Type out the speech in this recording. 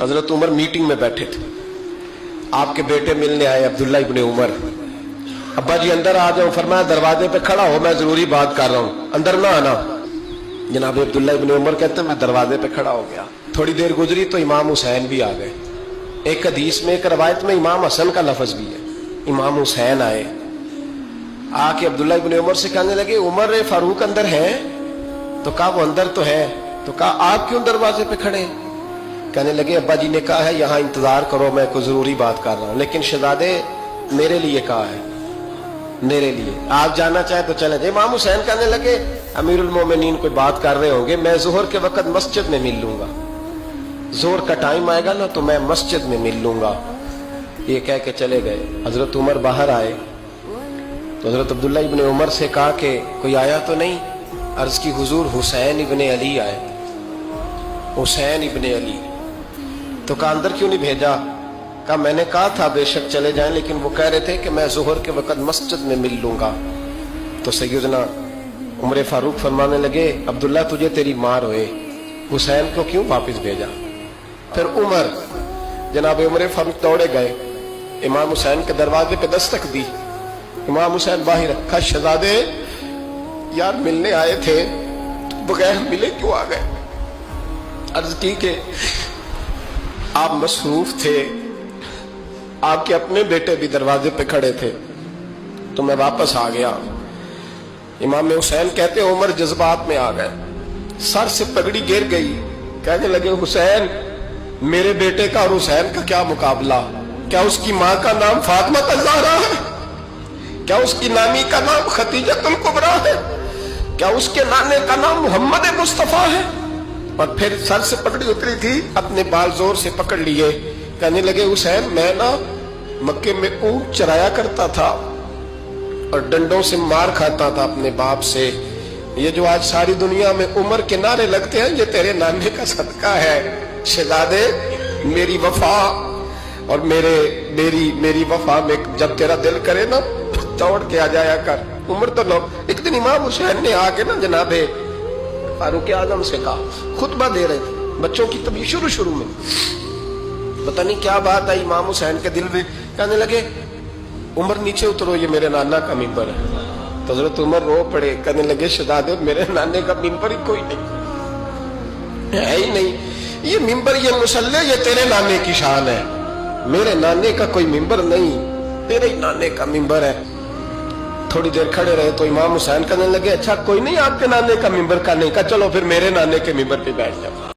हजरत Umar meeting में बैठे थे, आपके बेटे मिलने आए अब्दुल्ला इब्ने उमर। अब्बा जी अंदर आ जाओ, फरमाया दरवाजे पे खड़ा हो, मैं जरूरी बात कर रहा हूं, अंदर ना आना। जनाब अब्दुल्ला इब्ने उमर कहते हैं मैं दरवाजे पे खड़ा हो गया। थोड़ी देर गुजरी तो इमाम हुसैन भी आ गए। एक हदीस में, एक रवायत में इमाम हसन का लफ्ज भी है। इमाम हुसैन आए, आके अब्दुल्ला इब्ने उमर से कहने लगे उमर फारूक अंदर है? तो कहा वो अंदर तो है। तो कहा आप क्यों दरवाजे पे खड़े? कहने लगे अब्बा जी ने कहा है यहाँ इंतजार करो, मैं कोई जरूरी बात कर रहा हूँ, लेकिन शहजादे मेरे लिए कहा है, मेरे लिए, आप जाना चाहे तो चले जाए। इमाम हुसैन कहने लगे अमीरुल मोमिनीन कोई बात कर रहे होंगे, मैं जोहर के वक्त मस्जिद में मिल लूंगा, जोहर का टाइम आएगा ना तो मैं मस्जिद में मिल लूंगा। ये कह के चले गए। हजरत उमर बाहर आए तो हजरत अब्दुल्ला इब्ने उमर से कहा कि कोई आया तो नहीं? अर्ज की हुजूर हुसैन इब्ने अली आए, हुसैन इब्ने अली। तो कहा अंदर क्यों नहीं भेजा? कहा मैंने कहा था बेशक चले जाएं, लेकिन वो कह रहे थे कि मैं जोहर के वक्त मस्जिद में मिल लूंगा। तो सैयदना उमर फारूक फरमाने लगे अब्दुल्ला तुझे तेरी मार होए, हुसैन को क्यों वापस भेजा? फिर उमर, जनाब उमर फारूक दौड़े गए, इमाम हुसैन के दरवाजे पे दस्तक दी। इमाम हुसैन बाहर रखा, शहजादे यार मिलने आए थे, बगैर मिले क्यों आ गए? अर्ज की कि आप मसरूफ थे, आपके अपने बेटे भी दरवाजे पे खड़े थे, तो मैं वापस आ गया। इमाम हुसैन कहते उमर जज्बात में आ गए, सर से पगड़ी गिर गई, कहने लगे हुसैन मेरे बेटे का और हुसैन का क्या मुकाबला? क्या उसकी माँ का नाम फातिमा ज़हरा है? क्या उसकी नानी का नाम खदीजतुल कुबरा है? क्या उसके नाने का नाम मोहम्मद मुस्तफा है? और फिर सर से पगड़ी उतरी थी, अपने बाल जोर से पकड़ लिए, कहने लगे हुसैन मैं ना मक्के में ऊंट चराया करता था और डंडों से मार खाता था अपने बाप से। ये जो आज सारी दुनिया में उमर के नारे लगते हैं, ये तेरे नाने का सदका है। शहजादे मेरी वफा और मेरी वफा में जब तेरा दिल करे ना दौड़ के आ जाया कर। उमर तो लोग, एक दिन इमाम हुसैन ने आके ना जनाबे फारूक आजम से कहा, खुतबा दे रहे थे बच्चों की, तभी शुरू में पता नहीं क्या बात आई इमाम हुसैन के दिल में, कहने लगे उमर नीचे उतरो, ये मेरे नाना का मिंबर है। तो हजरत उमर रो पड़े, कहने लगे शहजादे मेरे नाने का मिंबर ही कोई नहीं है ही नहीं, ये मिंबर ये मुसल्ले ये तेरे नाने की शान है, मेरे नाने का कोई मिंबर नहीं, तेरे ही नाने का मिंबर है। थोड़ी देर खड़े रहे तो इमाम हुसैन कहने लगे अच्छा कोई नहीं आपके नाने का मिंबर का नहीं? का चलो फिर मेरे नाने के मिंबर पे बैठ जाओ।